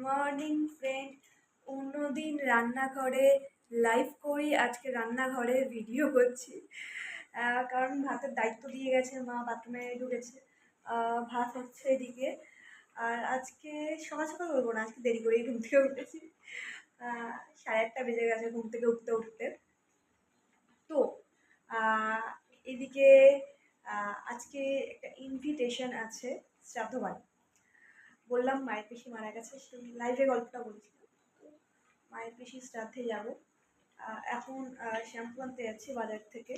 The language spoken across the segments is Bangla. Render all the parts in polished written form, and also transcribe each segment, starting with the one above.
Morning friend. অন্যদিন রান্নাঘরে লাইভ করি, আজকে রান্নাঘরে ভিডিও করছি। কারণ ভাতের দায়িত্ব দিয়ে গেছে মা, বাথরুমে ঢুকেছে। ভাত হচ্ছে এদিকে। আর আজকে সকাল সকাল বলবো না, আজকে দেরি করেই ঘুম থেকে উঠেছি। 8:30 বেজে গেছে ঘুম থেকে উঠতে উঠতে। তো এদিকে আজকে একটা ইনভিটেশন আছে শ্রাদ্ধ বাড়ি। বললাম মায়ের পিসি মারা গেছে, সেই লাইভে গল্পটা বলছিলাম। তো মায়ের পিসি শ্রাদ্ধে যাব। এখন শ্যাম্পু আনতে যাচ্ছি বাজার থেকে,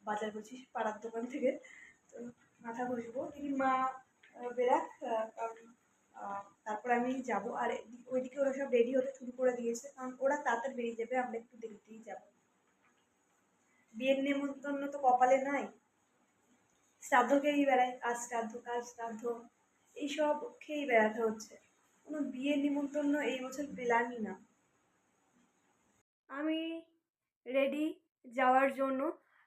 বাজার বলছি পাড়ার দোকান থেকে। তো মাথা ঘষবো, যদি মা বেরাক, কারণ তারপর আমি যাব। আর ওইদিকে ওরা সব রেডি হতে শুরু করে দিয়েছে, কারণ ওরা তাড়াতাড়ি বেরিয়ে যাবে, আমরা একটু দেরিতেই যাব। বিয়ের নেমন্তন্ন তো কপালে নাই, শ্রাদ্ধ খেয়েই বেড়ায়, আজ শ্রাদ্ধ কাজ শ্রাদ্ধ এইসব খেয়েই বেড়াতে হচ্ছে। কোনো বিয়ের নিমন্ত্রণ এই বছর পেলামই না। আমি রেডি যাওয়ার জন্য।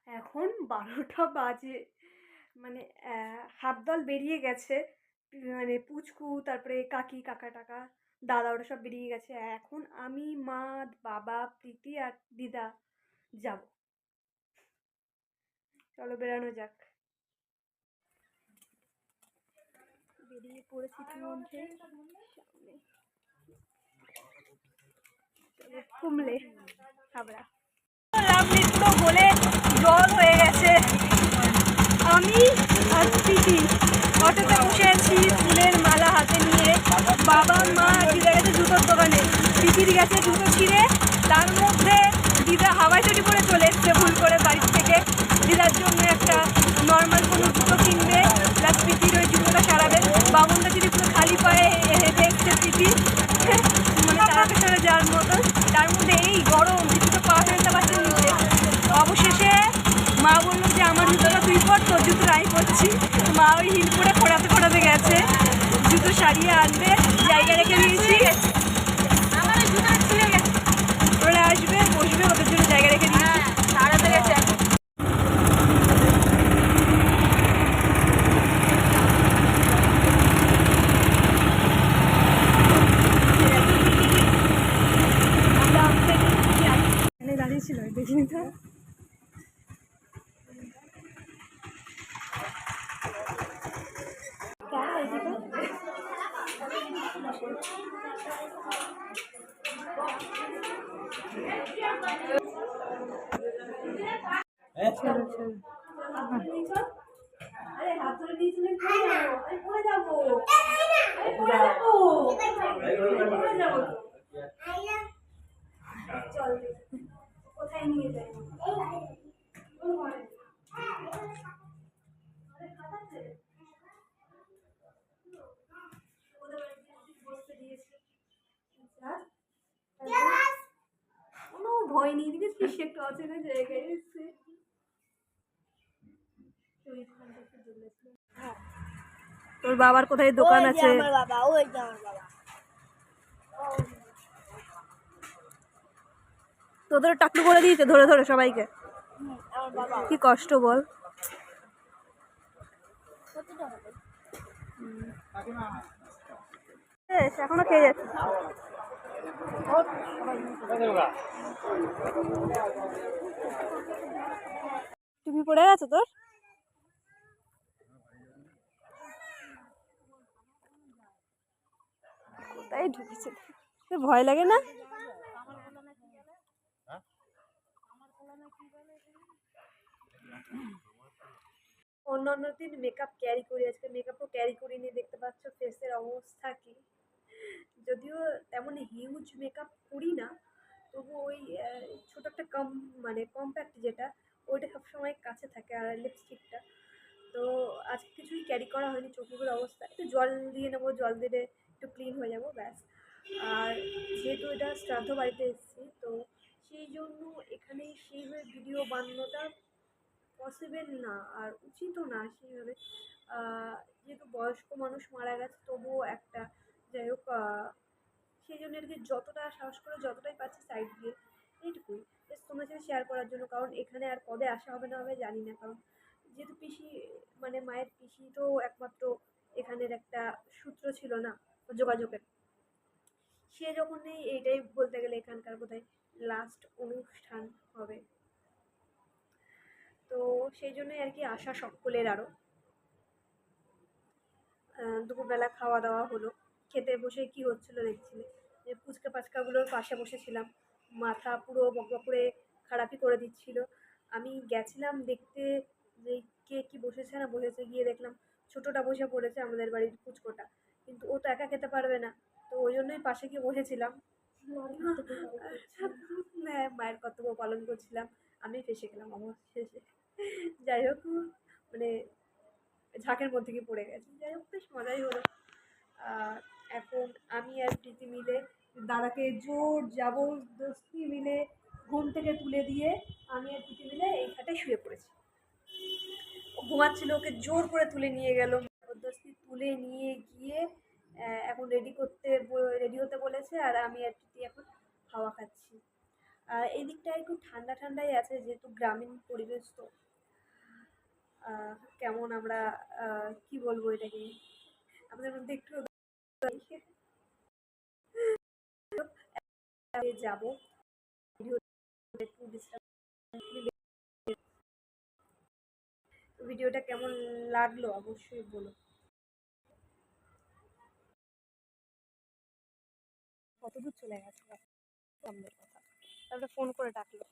এখন 12টা বাজে, মানে হাফদল বেরিয়ে গেছে, মানে পুচকু, তারপরে কাকি কাকা টাকা দাদা ওরা সব বেরিয়ে গেছে। এখন আমি, মা, বাবা, প্রীতি আর দিদা যাব। চলো বেরানো যাক। বেরিয়ে পড়েছি ইতিমধ্যে, সামনে কুমলে হাবড়া। লাভলি পুরো গলে জল হয়ে গেছে। আমি আর প্রীতি অটোতে বসে আছি, ফুলের মালা হাতে নিয়ে। বাবা মা দিদা গেছে জুতোর দোকানে, প্রীতির গেছে জুতো ছিঁড়ে। তার মধ্যে দিদা হাওয়াই চটি পরে চলে এসছে ভুল করে বাড়ির থেকে। দিদার জন্য একটা নর্মাল কোনো জুতো কিনবে, প্লাস প্রীতির ওই জুতোটা সারাবে। বামনটা যদি পুরো খালি পায়ে হেঁটে এসছে প্রীতি, মানে তাড়াতে চলে যাওয়ার মতন। তার মধ্যে এই গরম, জুতো পা ফেলতে পারছে নিচে। অবশেষে মা বললো যে আমার জুতোটা তুই পর, তোর জুতো আমি পরছি। মা ওই হিল করে খোঁড়াতে গেছে, জুতো সারিয়ে আনবে, জায়গা রেখে দিয়েছি। ওরা আসবে বসবে, ওদের জন্য জায়গা রেখে দিয়েছি। সারাতে গেছে। দাঁড়িয়ে ছিল, দেখিনি তো। চলো চলো। আরে হাত ধরে দিয়েছিলেন, কোথায় যাবো? চল কোথায় নিয়ে যাই। কোনো ভয় নেই, দেখেছিস একটু অচেনা জায়গায় এসছে। তোর বাবার কোথায় দোকান আছে? তোদের টাকলু করে দিয়েছে ধরে ধরে সবাইকে, কি কষ্ট বল। এখনো খেয়ে যাচ্ছে। টুপি পড়ে গেছে তোর? কোথায় ঢুকেছে? ভয় লাগে না? অন্যান্য দিন মেকআপ ক্যারি করি, আজকে মেকআপও ক্যারি করিনি। দেখতে পাচ্ছ ফেসের অবস্থা কি। যদিও তেমন হিউজ মেকআপ করি না, তবু ওই ছোট একটা মানে কম্প্যাক্ট যেটা, ওইটা সবসময় কাছে থাকে। আর লিপস্টিকটা তো আজকে কিছুই ক্যারি করা হয়নি। চোখের অবস্থা একটু জল দিয়ে নেবো, জল দিলে একটু ক্লিন হয়ে যাবো, ব্যাস। আর যেহেতু এটা শ্রাদ্ধ বাড়িতে এসেছি, তো সেই জন্য এখানে সেইভাবে ভিডিও বানানোটা পসিবল না, আর উচিতও না সেইভাবে। যেহেতু বয়স্ক মানুষ মারা গেছে, তবুও একটা যাই হোক, সেই জন্য আর কি যতটা সাহস করে যতটাই পাচ্ছি সাইড দিয়ে এইটুকুই জাস্ট তোমার সাথে শেয়ার করার জন্য। কারণ এখানে আর কবে আসা হবে না হবে জানি না, কারণ যেহেতু পিসি, মানে মায়ের পিসি তো একমাত্র এখানের একটা সূত্র ছিল না যোগাযোগের, সে যখন নেই, এইটাই বলতে গেলে এখানকার বোধহয় লাস্ট অনুষ্ঠান হবে। তো সেই জন্যই আর কি আশা সকলের আরো। দুপুরবেলা খাওয়া দাওয়া হলো। খেতে বসে কি হচ্ছিল দেখছিলে, যে ফুচকা পাচকাগুলোর পাশে বসেছিলাম, মাথা পুরো বকবক করে খারাপই করে দিচ্ছিল। আমি গেছিলাম দেখতে যে কে কি বসেছে না বসেছে, গিয়ে দেখলাম ছোটটা বসে পড়েছে, আমাদের বাড়ির পুচকোটা। কিন্তু ও তো একা খেতে পারবে না, তো ওই জন্যই পাশে গিয়ে বসেছিলাম। হ্যাঁ, মায়ের কর্তব্য পালন করছিলাম। আমি ফেঁসে গেলাম অবশেষে। যাই হোক, মানে ঝাঁকের মধ্যে গিয়ে পড়ে গেছি। যাই হোক, বেশ মজাই হলো। আর এখন আমি আর প্রীতি মিলে দাদাকে জোর জবরদস্তি মিলে ঘুম থেকে তুলে দিয়ে আমি আর প্রীতি মিলে এই খাটে শুয়ে পড়েছি। ও ঘুমাচ্ছিল, ওকে জোর করে তুলে নিয়ে গেল, জবরদস্তি তুলে নিয়ে গিয়ে এখন রেডি হতে বলেছে। আর আমি আর প্রীতি এখন হাওয়া খাচ্ছি। আর এই দিকটা একটু ঠান্ডা ঠান্ডাই আছে, যেহেতু গ্রামীণ পরিবেশ। তো কেমন আমরা কি বলবো এটাকে, আমাদের মধ্যে একটু যাবো একটু ডিস্টার্ব। ভিডিওটা কেমন লাগলো অবশ্যই বলো। কতদূর চলে গেছে, সামনের কথা, তারপরে ফোন করে ডাকলো।